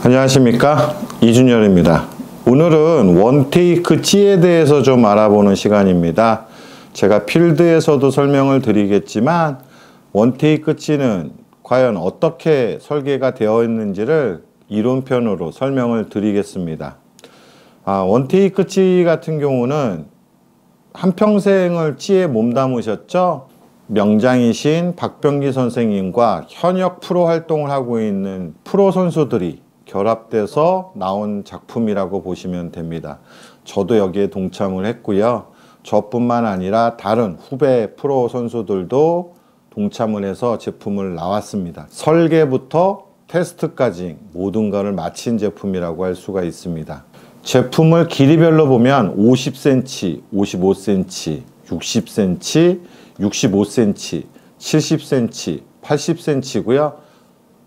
안녕하십니까, 이준열입니다. 오늘은 원테이크 찌에 대해서 좀 알아보는 시간입니다. 제가 필드에서도 설명을 드리겠지만 원테이크 찌는 과연 어떻게 설계가 되어 있는지를 이론편으로 설명을 드리겠습니다. 원테이크 찌 같은 경우는 한평생을 찌에 몸담으셨죠? 명장이신 박병기 선생님과 현역 프로 활동을 하고 있는 프로 선수들이 결합돼서 나온 작품이라고 보시면 됩니다. 저도 여기에 동참을 했고요. 저뿐만 아니라 다른 후배 프로 선수들도 동참을 해서 제품을 나왔습니다. 설계부터 테스트까지 모든 것을 마친 제품이라고 할 수가 있습니다. 제품을 길이별로 보면 50cm, 55cm, 60cm, 65cm, 70cm, 80cm고요.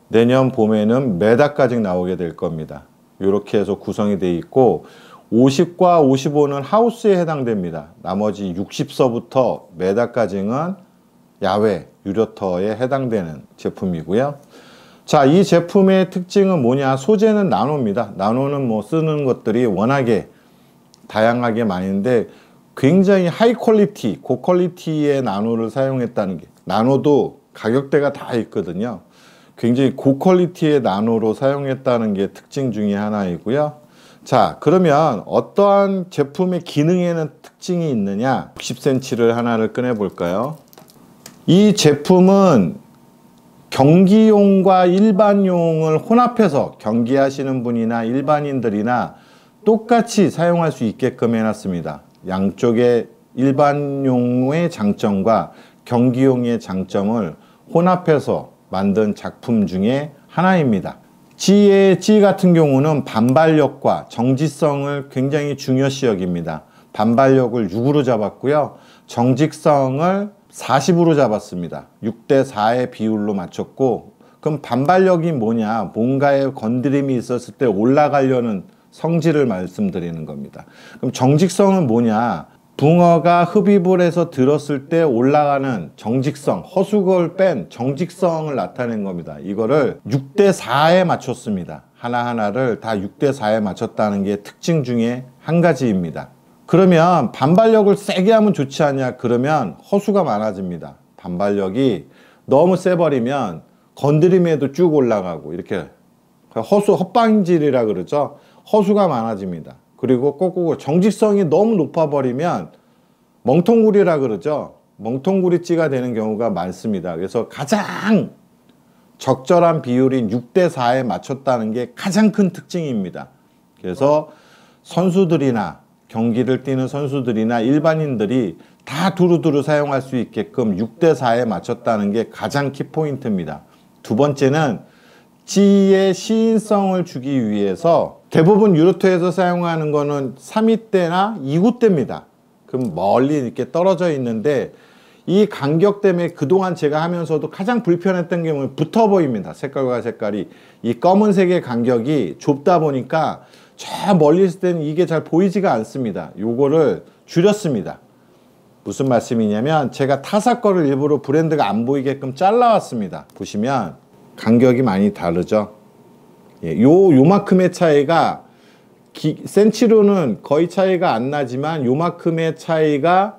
내년 봄에는 메다까지 나오게 될 겁니다. 이렇게 해서 구성이 되어 있고 50과 55는 하우스에 해당됩니다. 나머지 60서부터 메다까지는 야외 유료터에 해당되는 제품이고요. 자, 이 제품의 특징은 뭐냐? 소재는 나노입니다. 나노는 뭐 쓰는 것들이 워낙에 다양하게 많은데 굉장히 하이 퀄리티, 고퀄리티의 나노를 사용했다는 게, 나노도 가격대가 다 있거든요. 굉장히 고퀄리티의 나노로 사용했다는 게 특징 중에 하나이고요. 자, 그러면 어떠한 제품의 기능에는 특징이 있느냐? 60cm를 하나를 꺼내 볼까요? 이 제품은 경기용과 일반용을 혼합해서 경기하시는 분이나 일반인들이나 똑같이 사용할 수 있게끔 해놨습니다. 양쪽의 일반용의 장점과 경기용의 장점을 혼합해서 만든 작품 중에 하나입니다. 찌 같은 경우는 반발력과 정지성을 굉장히 중요시 여깁니다. 반발력을 6으로 잡았고요. 정직성을 40으로 잡았습니다. 6대4의 비율로 맞췄고, 그럼 반발력이 뭐냐? 뭔가에 건드림이 있었을 때 올라가려는 성질을 말씀드리는 겁니다. 그럼 정직성은 뭐냐? 붕어가 흡입을 해서 들었을 때 올라가는 정직성, 허수걸 뺀 정직성을 나타낸 겁니다. 이거를 6대4에 맞췄습니다. 하나하나를 다 6대4에 맞췄다는 게 특징 중에 한 가지입니다. 그러면 반발력을 세게 하면 좋지 않냐? 그러면 허수가 많아집니다. 반발력이 너무 세버리면 건드림에도 쭉 올라가고, 이렇게 헛방질이라 그러죠. 허수가 많아집니다. 그리고 꼭꼭 정직성이 너무 높아버리면 멍텅구리라 그러죠. 멍텅구리찌가 되는 경우가 많습니다. 그래서 가장 적절한 비율인 6대4에 맞췄다는 게 가장 큰 특징입니다. 그래서 선수들이나 경기를 뛰는 선수들이나 일반인들이 다 두루두루 사용할 수 있게끔 6대4에 맞췄다는 게 가장 키포인트입니다. 두 번째는 찌의 시인성을 주기 위해서 대부분 유로토에서 사용하는 거는 3위대나 2구대입니다. 그럼 멀리 이렇게 떨어져 있는데 이 간격 때문에 그동안 제가 하면서도 가장 불편했던 게 뭐냐면 붙어 보입니다. 색깔과 색깔이. 이 검은색의 간격이 좁다 보니까 저 멀리 있을 때는 이게 잘 보이지가 않습니다. 요거를 줄였습니다. 무슨 말씀이냐면 제가 타사 거를 일부러 브랜드가 안 보이게끔 잘라왔습니다. 보시면 간격이 많이 다르죠. 예, 요만큼의 차이가 센치로는 거의 차이가 안 나지만 요만큼의 차이가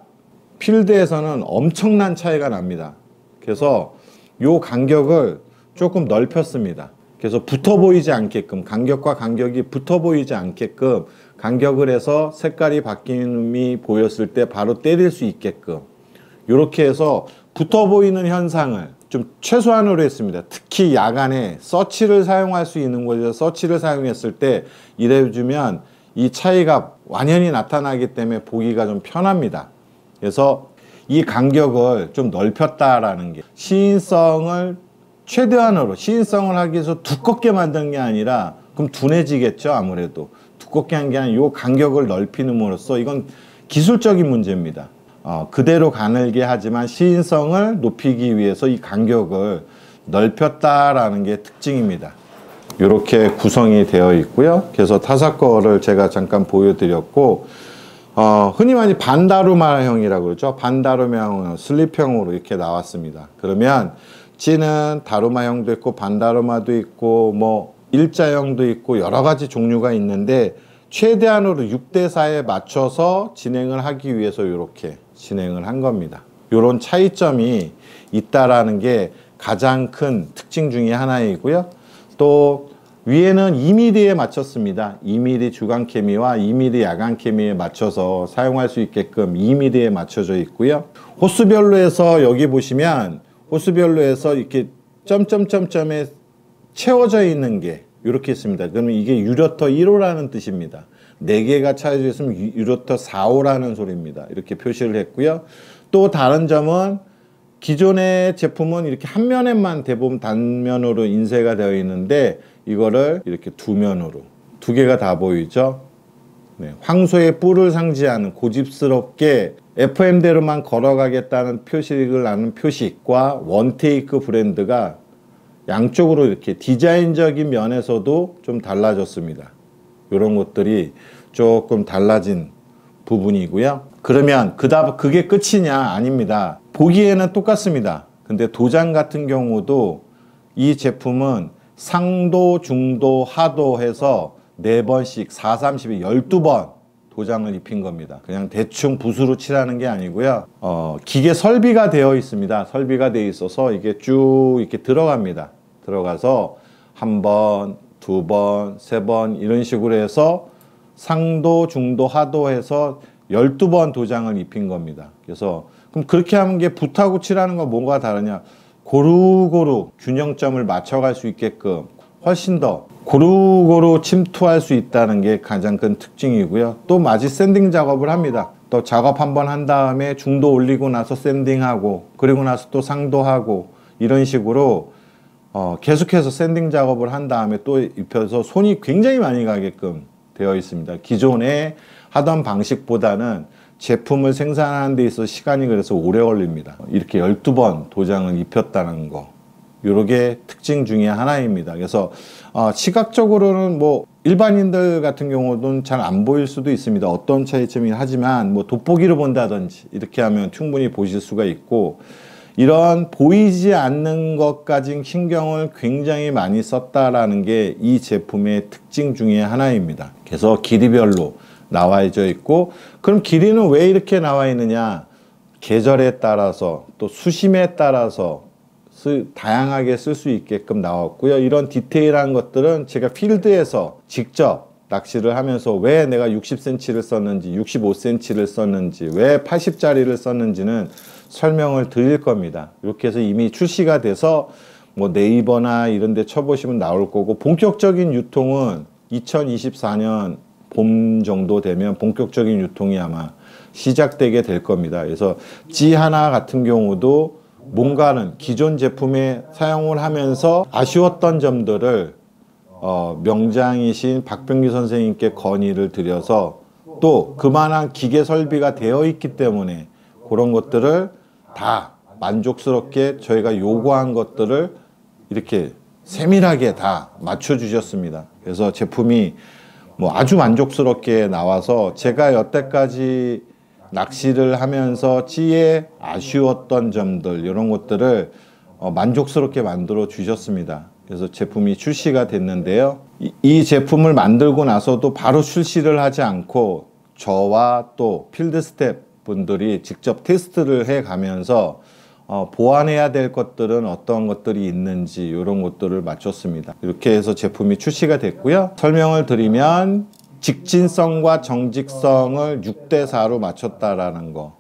필드에서는 엄청난 차이가 납니다. 그래서 요 간격을 조금 넓혔습니다. 그래서 붙어 보이지 않게끔, 간격과 간격이 붙어 보이지 않게끔 간격을 해서 색깔이 바뀜이 보였을 때 바로 때릴 수 있게끔 이렇게 해서 붙어 보이는 현상을 좀 최소한으로 했습니다. 특히 야간에 서치를 사용할 수 있는 곳에서 서치를 사용했을 때 이래주면 이 차이가 완연히 나타나기 때문에 보기가 좀 편합니다. 그래서 이 간격을 좀 넓혔다라는 게 시인성을 최대한으로, 시인성을 하기 위해서 두껍게 만든 게 아니라 그럼 둔해지겠죠. 아무래도 두껍게 한 게 아니라 이 간격을 넓히는으로써 이건 기술적인 문제입니다. 그대로 가늘게 하지만 시인성을 높이기 위해서 이 간격을 넓혔다라는 게 특징입니다. 이렇게 구성이 되어 있고요. 그래서 타사 거를 제가 잠깐 보여드렸고, 흔히 많이 반다루마형이라고 그러죠. 반다루마형은 슬립형으로 이렇게 나왔습니다. 그러면 찌는 다루마형도 있고 반다루마도 있고 뭐 일자형도 있고 여러 가지 종류가 있는데 최대한으로 6대4에 맞춰서 진행을 하기 위해서 이렇게 진행을 한 겁니다. 이런 차이점이 있다라는 게 가장 큰 특징 중에 하나이고요. 또 위에는 2mm에 맞췄습니다. 2mm 주간 케미와 2mm 야간 케미에 맞춰서 사용할 수 있게끔 2mm에 맞춰져 있고요. 호수별로 해서 여기 보시면 호수별로 해서 이렇게 점점점점에 채워져 있는 게 이렇게 있습니다. 그러면 이게 유로터 1호라는 뜻입니다. 4개가 차여져 있으면 유로터 4호라는 소리입니다. 이렇게 표시를 했고요. 또 다른 점은 기존의 제품은 이렇게 한 면에만 대부분 단면으로 인쇄가 되어 있는데 이거를 이렇게 두 면으로 2개가 다 보이죠. 네, 황소의 뿔을 상징하는 고집스럽게 FM대로만 걸어가겠다는 표식을 하는 표식과 원테이크 브랜드가 양쪽으로 이렇게 디자인적인 면에서도 좀 달라졌습니다. 이런 것들이 조금 달라진 부분이고요. 그러면 그게 끝이냐? 아닙니다. 보기에는 똑같습니다. 근데 도장 같은 경우도 이 제품은 상도, 중도, 하도 해서 4번씩 4, 30에 12번 도장을 입힌 겁니다. 그냥 대충 붓으로 칠하는 게 아니고요. 기계 설비가 되어 있습니다. 설비가 되어 있어서 이게 쭉 이렇게 들어갑니다. 들어가서 1번, 2번, 3번 이런 식으로 해서 상도, 중도, 하도 해서 12번 도장을 입힌 겁니다. 그래서 그럼 그렇게 하는 게 붓하고 칠하는 건 뭐가 다르냐? 고루고루 균형점을 맞춰갈 수 있게끔 훨씬 더 고루고루 침투할 수 있다는 게 가장 큰 특징이고요. 또 마지 샌딩 작업을 합니다. 또 작업 한번 한 다음에 중도 올리고 나서 샌딩하고 그리고 나서 또 상도하고 이런 식으로 계속해서 샌딩 작업을 한 다음에 또 입혀서 손이 굉장히 많이 가게끔 되어 있습니다. 기존에 하던 방식보다는 제품을 생산하는 데 있어서 시간이 그래서 오래 걸립니다. 이렇게 12번 도장을 입혔다는 거, 요게 특징 중에 하나입니다. 그래서 시각적으로는 뭐 일반인들 같은 경우는 잘 안 보일 수도 있습니다. 어떤 차이점이 하지만 뭐 돋보기로 본다든지 이렇게 하면 충분히 보실 수가 있고, 이런 보이지 않는 것까지 신경을 굉장히 많이 썼다라는 게 이 제품의 특징 중에 하나입니다. 그래서 길이별로 나와져 있고, 그럼 길이는 왜 이렇게 나와 있느냐? 계절에 따라서 또 수심에 따라서 다양하게 쓸 수 있게끔 나왔고요. 이런 디테일한 것들은 제가 필드에서 직접 낚시를 하면서 왜 내가 60cm를 썼는지 65cm를 썼는지 왜 80짜리를 썼는지는 설명을 드릴 겁니다. 이렇게 해서 이미 출시가 돼서 뭐 네이버나 이런 데 쳐보시면 나올 거고, 본격적인 유통은 2024년 봄 정도 되면 본격적인 유통이 아마 시작되게 될 겁니다. 그래서 G 하나 같은 경우도 뭔가는 기존 제품에 사용을 하면서 아쉬웠던 점들을 명장이신 박병기 선생님께 건의를 드려서, 또 그만한 기계 설비가 되어 있기 때문에 그런 것들을 다 만족스럽게 저희가 요구한 것들을 이렇게 세밀하게 다 맞춰 주셨습니다. 그래서 제품이 뭐 아주 만족스럽게 나와서 제가 여태까지 낚시를 하면서 찌에 아쉬웠던 점들, 이런 것들을 만족스럽게 만들어 주셨습니다. 그래서 제품이 출시가 됐는데요. 이 제품을 만들고 나서도 바로 출시를 하지 않고 저와 또 필드 스텝 분들이 직접 테스트를 해 가면서 보완해야 될 것들은 어떤 것들이 있는지 이런 것들을 맞췄습니다. 이렇게 해서 제품이 출시가 됐고요. 설명을 드리면 직진성과 정직성을 6대4로 맞췄다라는 거,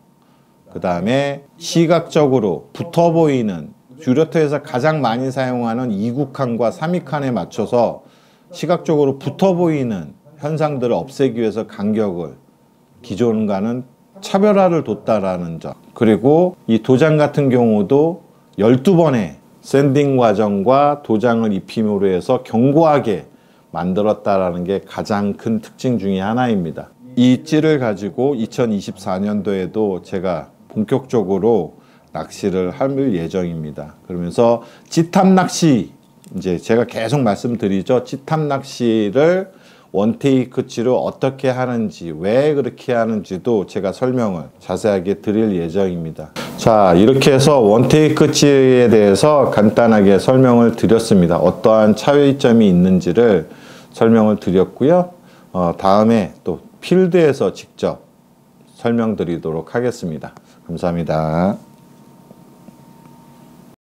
그 다음에 시각적으로 붙어 보이는, 듀러터에서 가장 많이 사용하는 2국칸과 3위칸에 맞춰서 시각적으로 붙어 보이는 현상들을 없애기 위해서 간격을 기존과는 차별화를 뒀다라는 점, 그리고 이 도장 같은 경우도 12번의 샌딩 과정과 도장을 입힘으로 해서 견고하게 만들었다라는 게 가장 큰 특징 중에 하나입니다. 이 찌를 가지고 2024년도에도 제가 본격적으로 낚시를 할 예정입니다. 그러면서 찌탑 낚시, 이제 제가 계속 말씀드리죠. 찌탑 낚시를 원테이크 찌로 어떻게 하는지, 왜 그렇게 하는지도 제가 설명을 자세하게 드릴 예정입니다. 자, 이렇게 해서 원테이크 치에 대해서 간단하게 설명을 드렸습니다. 어떠한 차이점이 있는지를 설명을 드렸고요. 다음에 또 필드에서 직접 설명드리도록 하겠습니다. 감사합니다.